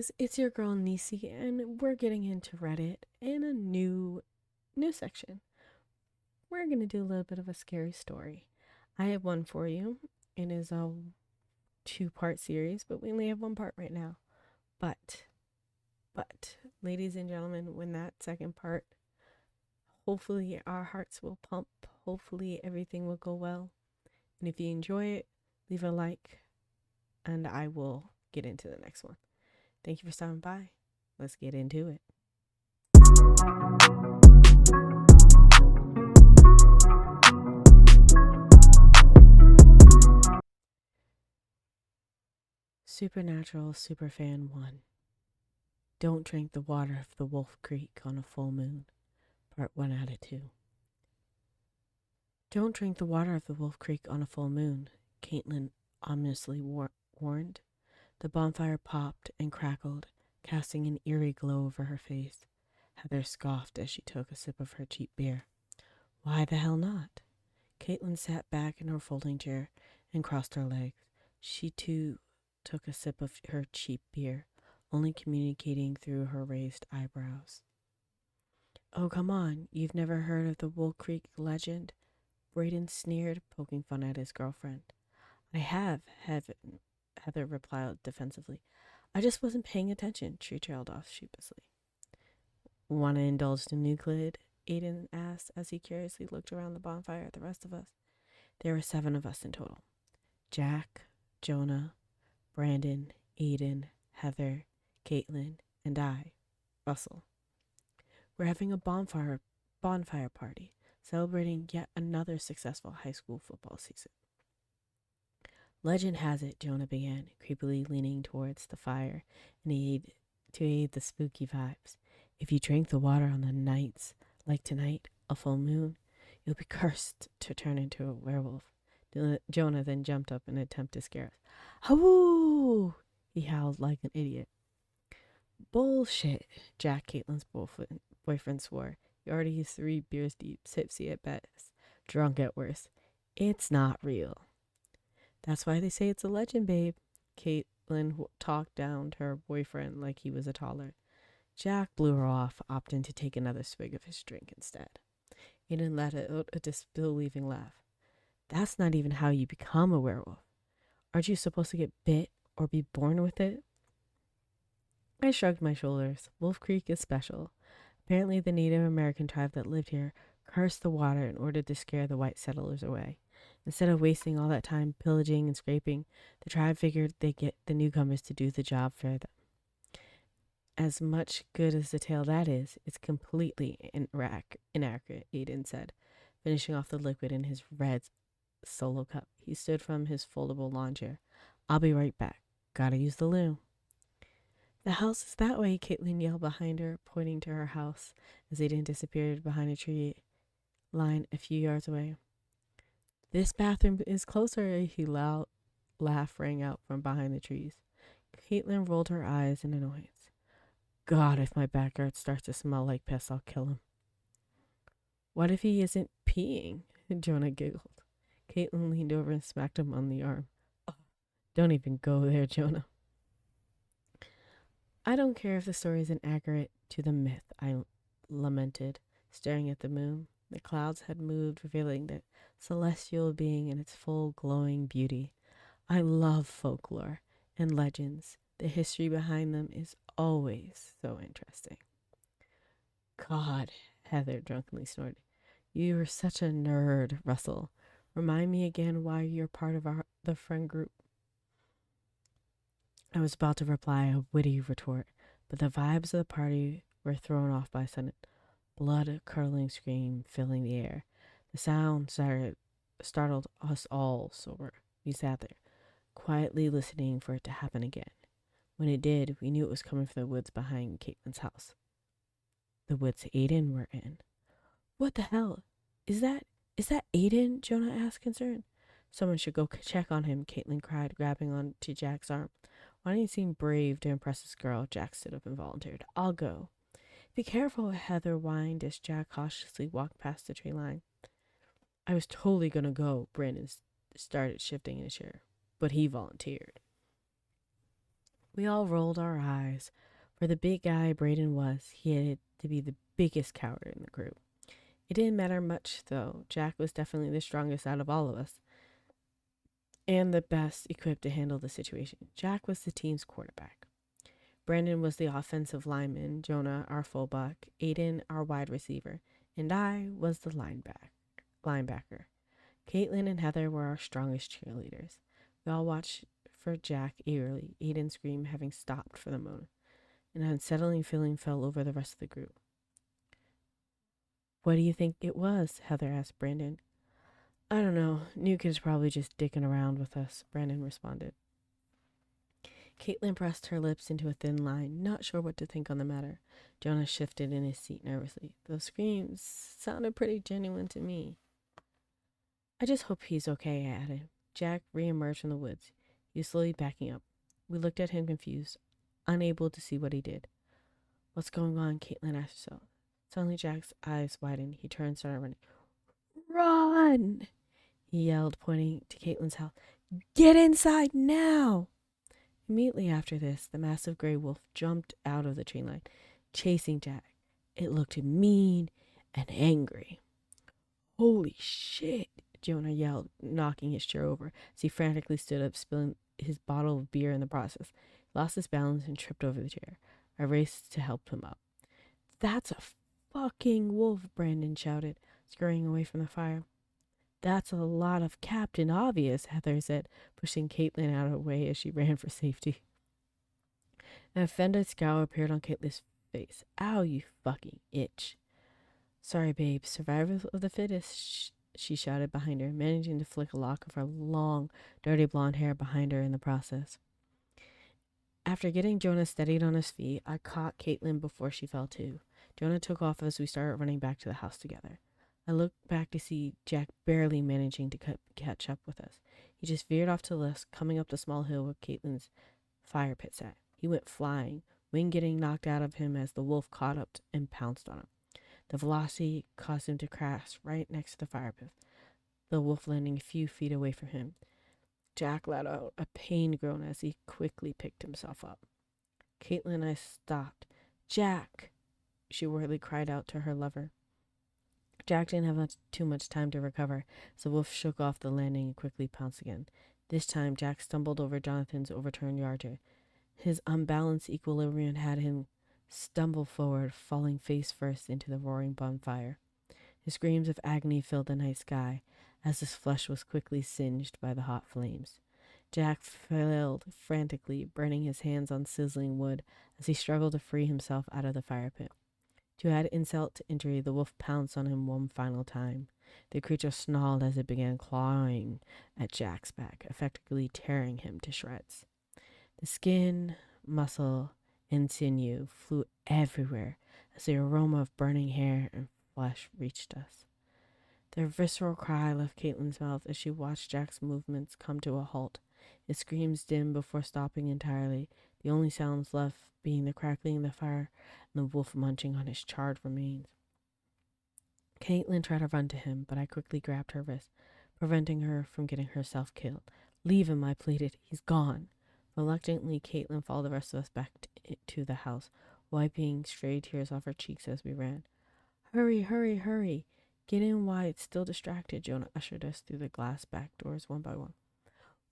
guys, it's your girl Nici, and we're getting into Reddit in a new section. We're gonna do a little bit of a scary story. I have one for you. It is a two-part series, but we only have one part right now. But, but, ladies and gentlemen, when that second part, hopefully our hearts will pump. Hopefully everything will go well. And if you enjoy it, leave a like, and I will get into the next one. Thank you for stopping by. Let's get into it. Supernatural Superfan 1. Don't drink the water of the Wolf Creek on a full moon. Part 1 out of 2. Don't drink the water of the Wolf Creek on a full moon, Caitlin ominously warned. The bonfire popped and crackled, casting an eerie glow over her face. Heather scoffed as she took a sip of her cheap beer. Why the hell not? Caitlin sat back in her folding chair and crossed her legs. She too took a sip of her cheap beer, only communicating through her raised eyebrows. Oh, come on, you've never heard of the Wolf Creek legend? Braden sneered, poking fun at his girlfriend. I have, Heather replied defensively. I just wasn't paying attention, she trailed off sheepishly. Want to indulge the Euclid? Aiden asked as he curiously looked around the bonfire at the rest of us. There were 7 of us in total. Jack, Jonah, Brandon, Aiden, Heather, Caitlin, and I, Russell. We're having a bonfire party, celebrating yet another successful high school football season. Legend has it, Jonah began, creepily leaning towards the fire to aid the spooky vibes. If you drink the water on the nights like tonight, a full moon, you'll be cursed to turn into a werewolf. Jonah then jumped up in an attempt to scare us. Hawoo! He howled like an idiot. Bullshit, Jack, Caitlin's boyfriend, swore. You're already 3 beers deep, tipsy at best, drunk at worst. It's not real. That's why they say it's a legend, babe. Caitlin talked down to her boyfriend like he was a toddler. Jack blew her off, opting to take another swig of his drink instead. Aiden let out a disbelieving laugh. That's not even how you become a werewolf. Aren't you supposed to get bit or be born with it? I shrugged my shoulders. Wolf Creek is special. Apparently the Native American tribe that lived here cursed the water in order to scare the white settlers away. Instead of wasting all that time pillaging and scraping, the tribe figured they'd get the newcomers to do the job for them. As much good as the tale that is, it's completely inaccurate, Aiden said, finishing off the liquid in his red solo cup. He stood from his foldable lawn chair. I'll be right back. Gotta use the loo. The house is that way, Caitlin yelled behind her, pointing to her house as Aiden disappeared behind a tree line a few yards away. This bathroom is closer, a loud laugh rang out from behind the trees. Caitlin rolled her eyes in annoyance. God, if my backyard starts to smell like piss, I'll kill him. What if he isn't peeing? Jonah giggled. Caitlin leaned over and smacked him on the arm. Oh, don't even go there, Jonah. I don't care if the story isn't accurate to the myth, I lamented, staring at the moon. The clouds had moved, revealing the celestial being in its full glowing beauty. I love folklore and legends. The history behind them is always so interesting. God, Heather drunkenly snorted. You are such a nerd, Russell. Remind me again why you're part of the friend group. I was about to reply a witty retort, but the vibes of the party were thrown off by a sudden blood-curdling scream filling the air. The sound startled us all, so we sat there, quietly listening for it to happen again. When it did, we knew it was coming from the woods behind Caitlin's house. The woods Aiden were in. What the hell? Is that Aiden? Jonah asked, concerned. Someone should go check on him, Caitlin cried, grabbing onto Jack's arm. Why don't you seem brave to impress this girl? Jack stood up and volunteered. I'll go. Be careful, Heather whined as Jack cautiously walked past the tree line. I was totally going to go, Brandon started shifting in his chair, but he volunteered. We all rolled our eyes. For the big guy Braden was, he had to be the biggest coward in the group. It didn't matter much, though. Jack was definitely the strongest out of all of us and the best equipped to handle the situation. Jack was the team's quarterback. Brandon was the offensive lineman, Jonah our fullback, Aiden our wide receiver, and I was the linebacker. Caitlin and Heather were our strongest cheerleaders. We all watched for Jack eagerly, Aiden scream having stopped for the moment. An unsettling feeling fell over the rest of the group. What do you think it was? Heather asked Brandon. I don't know. New kid's probably just dicking around with us, Brandon responded. Caitlin pressed her lips into a thin line, not sure what to think on the matter. Jonah shifted in his seat nervously. Those screams sounded pretty genuine to me. I just hope he's okay, I added. Jack reemerged from the woods. He was slowly backing up. We looked at him confused, unable to see what he did. What's going on? Caitlin asked herself. Suddenly Jack's eyes widened. He turned and started running. Run! He yelled, pointing to Caitlin's house. Get inside now! Immediately after this, the massive gray wolf jumped out of the tree line, chasing Jack. It looked mean and angry. Holy shit, Jonah yelled, knocking his chair over as he frantically stood up, spilling his bottle of beer in the process. He lost his balance and tripped over the chair. I raced to help him up. That's a fucking wolf, Brandon shouted, scurrying away from the fire. That's a lot of Captain Obvious, Heather said, pushing Caitlin out of the way as she ran for safety. An offended scowl appeared on Caitlin's face. Ow, you fucking itch. Sorry, babe. Survival of the fittest, she shouted behind her, managing to flick a lock of her long, dirty blonde hair behind her in the process. After getting Jonah steadied on his feet, I caught Caitlin before she fell too. Jonah took off as we started running back to the house together. I looked back to see Jack barely managing to catch up with us. He just veered off to the left, coming up the small hill where Caitlin's fire pit sat. He went flying, wind getting knocked out of him as the wolf caught up and pounced on him. The velocity caused him to crash right next to the fire pit, the wolf landing a few feet away from him. Jack let out a pained groan as he quickly picked himself up. Caitlin and I stopped. Jack! She worriedly cried out to her lover. Jack didn't have too much time to recover, so the wolf shook off the landing and quickly pounced again. This time, Jack stumbled over Jonathan's overturned yarder. His unbalanced equilibrium had him stumble forward, falling face first into the roaring bonfire. His screams of agony filled the night sky as his flesh was quickly singed by the hot flames. Jack flailed frantically, burning his hands on sizzling wood as he struggled to free himself out of the fire pit. To add insult to injury, the wolf pounced on him one final time. The creature snarled as it began clawing at Jack's back, effectively tearing him to shreds. The skin, muscle, and sinew flew everywhere as the aroma of burning hair and flesh reached us. The visceral cry left Caitlin's mouth as she watched Jack's movements come to a halt. His screams dimmed before stopping entirely, the only sounds left being the crackling of the fire and the wolf munching on his charred remains. Caitlin tried to run to him, but I quickly grabbed her wrist, preventing her from getting herself killed. Leave him, I pleaded. He's gone. Reluctantly, Caitlin followed the rest of us back to the house, wiping stray tears off her cheeks as we ran. Hurry, hurry, hurry. Get in while it's still distracted, Jonah ushered us through the glass back doors one by one.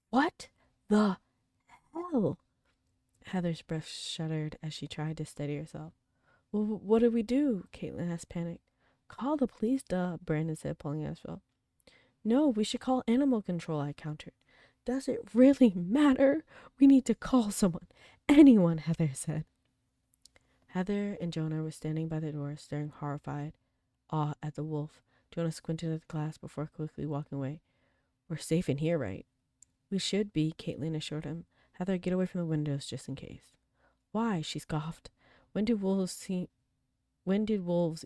What the hell? Heather's breath shuddered as she tried to steady herself. Well, what do we do? Caitlin asked, panicked. Call the police, duh, Brandon said, pulling at his belt. No, we should call animal control, I countered. Does it really matter? We need to call someone. Anyone, Heather said. Heather and Jonah were standing by the door, staring horrified awe at the wolf. Jonah squinted at the glass before quickly walking away. We're safe in here, right? We should be, Caitlin assured him. Heather, get away from the windows just in case. Why? She scoffed. When did wolves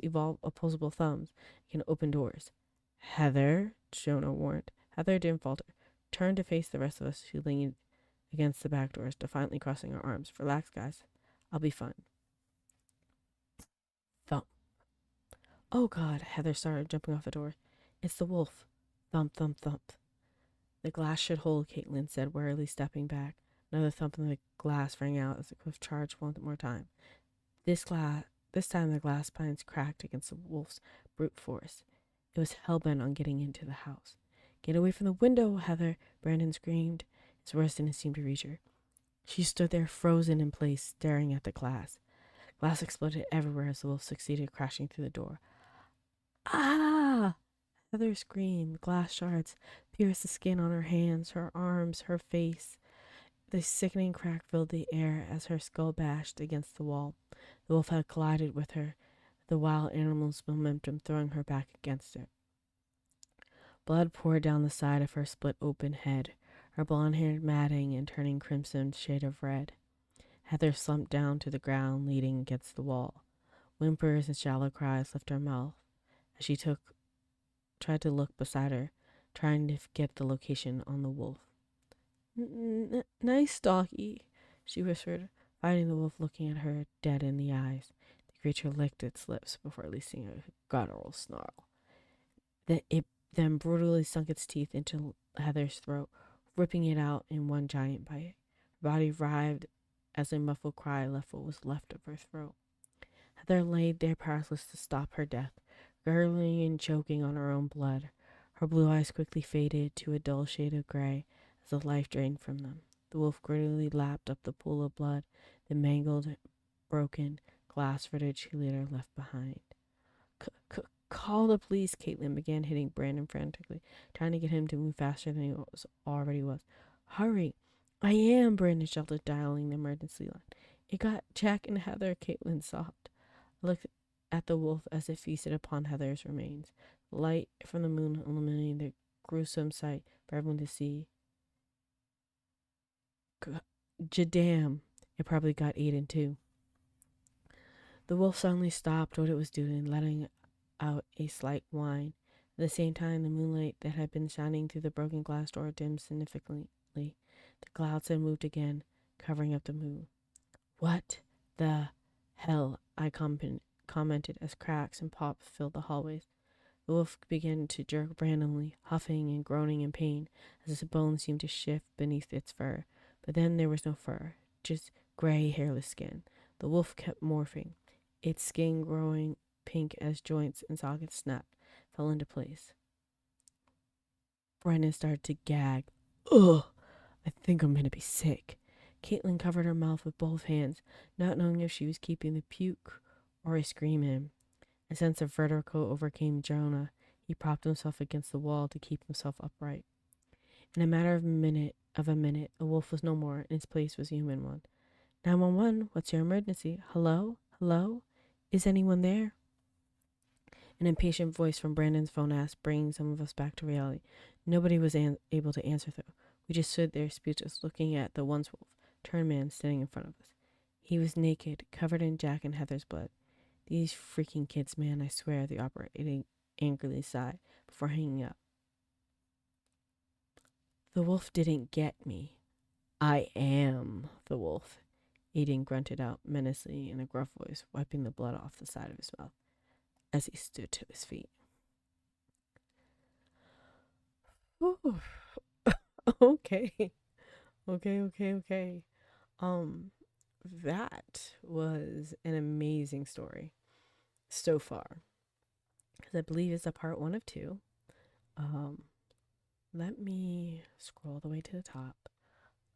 evolve opposable thumbs and can open doors? Heather, Jonah warned. Heather didn't falter. Turned to face the rest of us who leaned against the back doors, defiantly crossing our arms. Relax, guys. I'll be fine. Thump. Oh, God, Heather started jumping off the door. It's the wolf. Thump, thump, thump. The glass should hold, Caitlin said, warily stepping back. Another thump of the glass rang out as the cliff charged one more time. This time the glass pines cracked against the wolf's brute force. It was hell-bent on getting into the house. Get away from the window, Heather, Brandon screamed. His words didn't seem to reach her. She stood there frozen in place, staring at the glass. Glass exploded everywhere as the wolf succeeded crashing through the door. Ah! Heather screamed. Glass shards pierced the skin on her hands, her arms, her face. The sickening crack filled the air as her skull bashed against the wall. The wolf had collided with her, the wild animal's momentum throwing her back against it. Blood poured down the side of her split-open head, her blonde-haired matting and turning crimson shade of red. Heather slumped down to the ground, leaning against the wall. Whimpers and shallow cries left her mouth as she tried to look beside her, trying to get the location on the wolf. Nice doggy, she whispered, finding the wolf looking at her dead in the eyes. The creature licked its lips before releasing a guttural snarl. It then brutally sunk its teeth into Heather's throat, ripping it out in one giant bite. Her body writhed as a muffled cry left what was left of her throat. Heather laid there powerless to stop her death, gurgling and choking on her own blood. Her blue eyes quickly faded to a dull shade of gray as the life drained from them. The wolf greedily lapped up the pool of blood, the mangled, broken glass footage he later left behind. Call the police, Caitlin began, hitting Brandon frantically, trying to get him to move faster than he already was. Hurry! I am, Brandon shouted, dialing the emergency line. It got Jack and Heather, Caitlin sobbed. I looked at the wolf as it feasted upon Heather's remains. The light from the moon illuminating the gruesome sight for everyone to see. Jadam! It probably got eaten too. The wolf suddenly stopped what it was doing, letting out a slight whine. At the same time, the moonlight that had been shining through the broken glass door dimmed significantly. The clouds had moved again, covering up the moon. What the hell? I commented as cracks and pops filled the hallways. The wolf began to jerk randomly, huffing and groaning in pain as its bones seemed to shift beneath its fur. But then there was no fur, just gray, hairless skin. The wolf kept morphing, its skin growing pink as joints and sockets snapped, fell into place. Brennan started to gag. Ugh! I think I'm gonna be sick. Caitlin covered her mouth with both hands, not knowing if she was keeping the puke or a scream in. A sense of vertigo overcame Jonah. He propped himself against the wall to keep himself upright. In a matter of a minute, the wolf was no more, and its place was a human one. 911, what's your emergency? Hello? Hello? Is anyone there? An impatient voice from Brandon's phone asked, bringing some of us back to reality. Nobody was able to answer, though. We just stood there, speechless, looking at the once wolf, turned man standing in front of us. He was naked, covered in Jack and Heather's blood. These freaking kids, man, I swear, the operator angrily sighed before hanging up. The wolf didn't get me. I am the wolf, Aiden grunted out menacingly in a gruff voice, wiping the blood off the side of his mouth as he stood to his feet. Ooh. Okay. That was an amazing story so far. Because I believe it's a part 1 of 2. Let me scroll all the way to the top.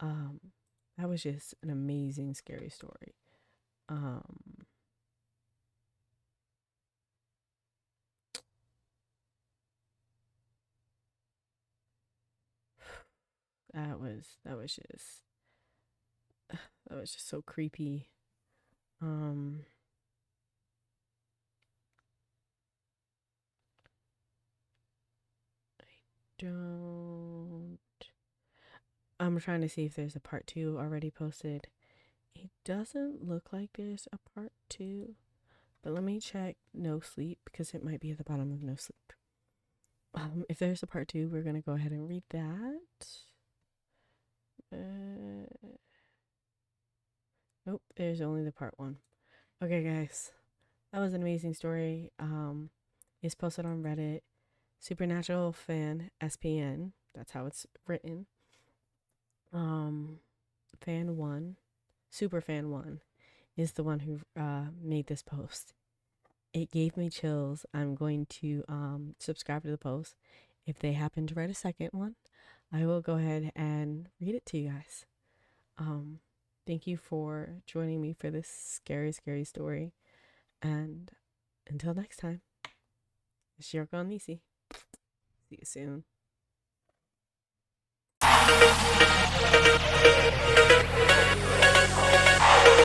That was just an amazing, scary story. That was just so creepy. I'm trying to see if there's a part 2 already posted. It doesn't look like there's a part 2, but let me check No Sleep because it might be at the bottom of No Sleep. If there's a part 2, we're gonna go ahead and read that. Nope, there's only the part 1. Okay, guys, that was an amazing story. It's posted on Reddit. Supernatural Fan SPN. That's how it's written. fan one, super fan one, is the one who made this post. It gave me chills. I'm going to subscribe to the post. If they happen to write a second one, I will go ahead and read it to you guys. Thank you for joining me for this scary, scary story. And until next time, it's YG Nici. See you soon.